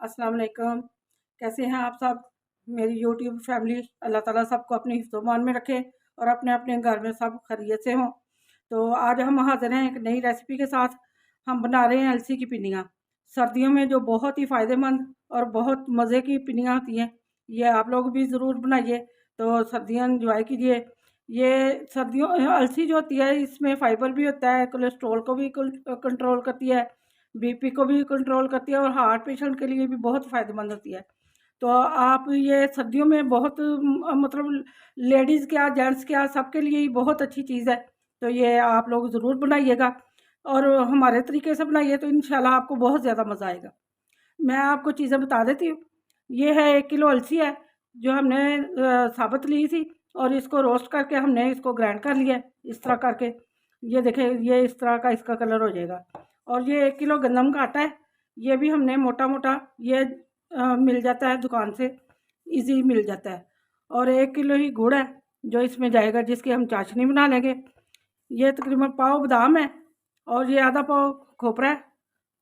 अस्सलाम वालेकुम। कैसे हैं आप सब? मेरी यूट्यूब फैमिली, अल्लाह ताला सबको अपने हिफ्ज़-ओ-मान में रखे और अपने अपने घर में सब खैरियत से हों। तो आज हम हाज़िर हैं एक नई रेसिपी के साथ। हम बना रहे हैं अलसी की पिन्नियाँ। सर्दियों में जो बहुत ही फ़ायदेमंद और बहुत मज़े की पिन्नियाँ होती हैं, ये आप लोग भी ज़रूर बनाइए। तो सर्दियाँ एंजॉय कीजिए। ये सर्दियों अलसी जो होती है, इसमें फ़ाइबर भी होता है, कोलेस्ट्रॉल को भी कंट्रोल करती है, बीपी को भी कंट्रोल करती है और हार्ट पेशेंट के लिए भी बहुत फ़ायदेमंद होती है। तो आप ये सर्दियों में बहुत मतलब लेडीज़ क्या जेंट्स क्या सबके लिए ही बहुत अच्छी चीज़ है। तो ये आप लोग ज़रूर बनाइएगा और हमारे तरीके से बनाइए तो इंशाल्लाह आपको बहुत ज़्यादा मज़ा आएगा। मैं आपको चीज़ें बता देती हूँ। ये है 1 किलो अलसी है जो हमने साबुत ली थी और इसको रोस्ट करके हमने इसको ग्राइंड कर लिया है इस तरह करके। ये देखें, ये इस तरह का इसका कलर हो जाएगा। और ये 1 किलो गंदम का आटा है। ये भी हमने मोटा-मोटा ये मिल जाता है दुकान से, ईज़ी मिल जाता है। और 1 किलो ही गुड़ है जो इसमें जाएगा, जिसकी हम चाशनी बना लेंगे। ये तकरीबन पाव बादाम है और ये आधा पाव खोपरा है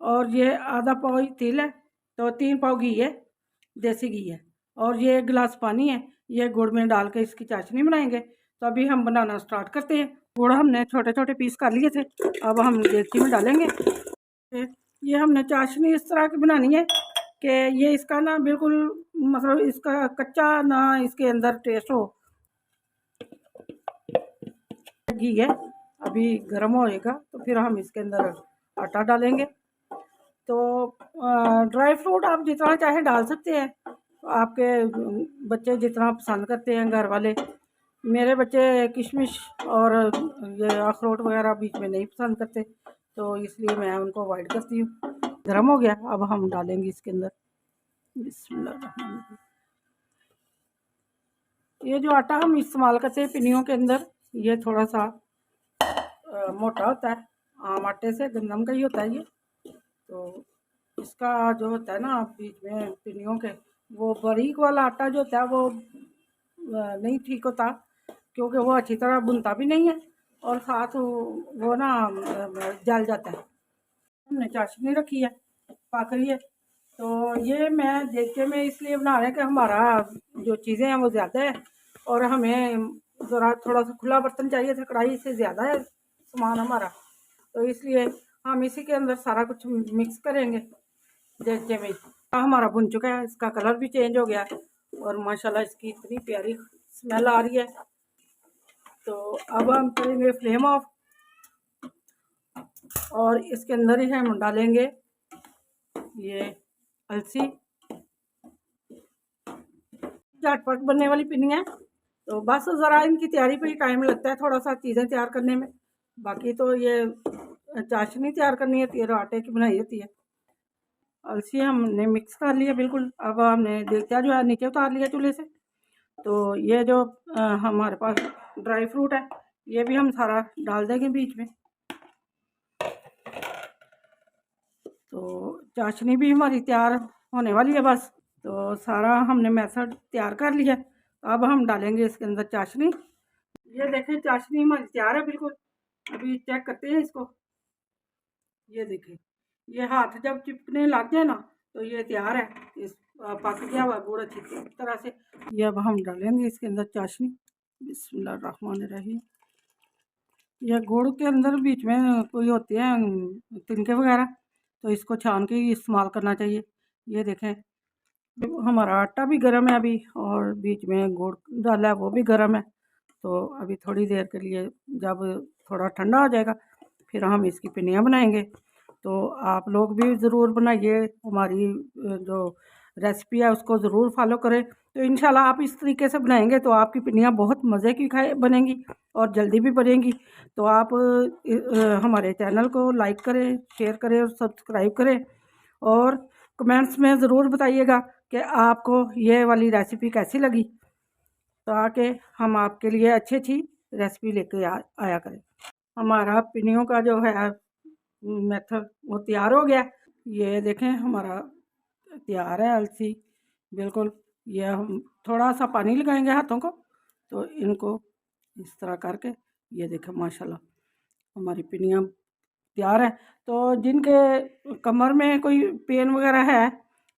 और ये आधा पाव ही तिल है। तो 3 पाव घी है, देसी घी है और ये 1 गिलास पानी है। ये गुड़ में डाल के इसकी चाशनी बनाएंगे। तो अभी हम बनाना स्टार्ट करते हैं। गुड़ हमने छोटे-छोटे पीस कर लिए थे, अब हम देगची में डालेंगे। ये हमने चाशनी इस तरह की बनानी है कि ये इसका ना बिल्कुल मतलब इसका कच्चा ना इसके अंदर टेस्ट हो। घी है, अभी गर्म होएगा तो फिर हम इसके अंदर आटा डालेंगे। तो ड्राई फ्रूट आप जितना चाहे डाल सकते हैं, आपके बच्चे जितना पसंद करते हैं घर वाले। मेरे बच्चे किशमिश और ये अखरोट वगैरह बीच में नहीं पसंद करते, तो इसलिए मैं उनको अवॉइड करती हूँ। गर्म हो गया, अब हम डालेंगे इसके अंदर बिस्मिल्लाह। ये जो आटा हम इस्तेमाल करते हैं पिन्नियों के अंदर, ये थोड़ा सा मोटा होता है, आम आटे से गंदम का ही होता है ये। तो इसका जो होता है ना बीच में पिन्नियों के, वो बारीक वाला आटा जो होता है वो नहीं ठीक होता, क्योंकि वो अच्छी तरह बुनता भी नहीं है और साथ वो ना जल जाता है। हमने चाशनी रखी है, पक रही है। तो ये मैं देखे में इसलिए बना रहे हैं कि हमारा जो चीज़ें हैं वो ज़्यादा है और हमें ज़रा थोड़ा सा खुला बर्तन चाहिए था, कढ़ाई से ज़्यादा है सामान हमारा। तो इसलिए हम इसी के अंदर सारा कुछ मिक्स करेंगे। देखे में हमारा भुन चुका है, इसका कलर भी चेंज हो गया है और माशाल्लाह इसकी इतनी प्यारी स्मेल आ रही है। तो अब हम करेंगे फ्लेम ऑफ और इसके अंदर ही हम डालेंगे ये अलसी। झटपट बनने वाली पिन्नी है, तो बस ज़रा इनकी तैयारी पे ही टाइम लगता है, थोड़ा सा चीज़ें तैयार करने में। बाकी तो ये चाशनी तैयार करनी होती है, आटे की बनाई होती है। अलसी हमने मिक्स कर लिया बिल्कुल। अब हमने देगचा जो है नीचे उतार लिया चूल्हे से। तो ये जो हमारे पास ड्राई फ्रूट है, ये भी हम सारा डाल देंगे बीच में। तो चाशनी भी हमारी तैयार होने वाली है बस। तो सारा हमने मेथड तैयार कर लिया। अब हम डालेंगे इसके अंदर चाशनी। ये देखें, चाशनी हमारी तैयार है बिल्कुल। अभी चेक करते हैं इसको। ये देखें, ये हाथ जब चिपकने लग जाए ना तो ये तैयार है। इस पक गया हुआ गुड़ अच्छी तरह से। ये अब हम डालेंगे इसके अंदर चाशनी। बिस्मिल्लाहिर्रहमानिर्रहीम। ये गुड़ के अंदर बीच में कोई होते हैं तिनके वगैरह, तो इसको छान के ही इस्तेमाल करना चाहिए। ये देखें, हमारा आटा भी गर्म है अभी और बीच में गुड़ डाला है वो भी गर्म है। तो अभी थोड़ी देर के लिए, जब थोड़ा ठंडा हो जाएगा फिर हम इसकी पिन्नियाँ बनाएंगे। तो आप लोग भी ज़रूर बनाइए, हमारी जो रेसिपी है उसको ज़रूर फॉलो करें। तो इंशाल्लाह आप इस तरीके से बनाएंगे तो आपकी पिन्नियाँ बहुत मज़े की बनेंगी और जल्दी भी बनेंगी। तो आप हमारे चैनल को लाइक करें, शेयर करें और सब्सक्राइब करें और कमेंट्स में ज़रूर बताइएगा कि आपको ये वाली रेसिपी कैसी लगी, ताकि हम आपके लिए अच्छी अच्छी रेसिपी लेके आया करें। हमारा पिन्नियों का जो है मेथड वो तैयार हो गया। ये देखें, हमारा तैयार है अलसी बिल्कुल। ये हम थोड़ा सा पानी लगाएंगे हाथों को, तो इनको इस तरह करके ये देखें माशाल्लाह हमारी पिन्नियाँ तैयार है। तो जिनके कमर में कोई पेन वगैरह है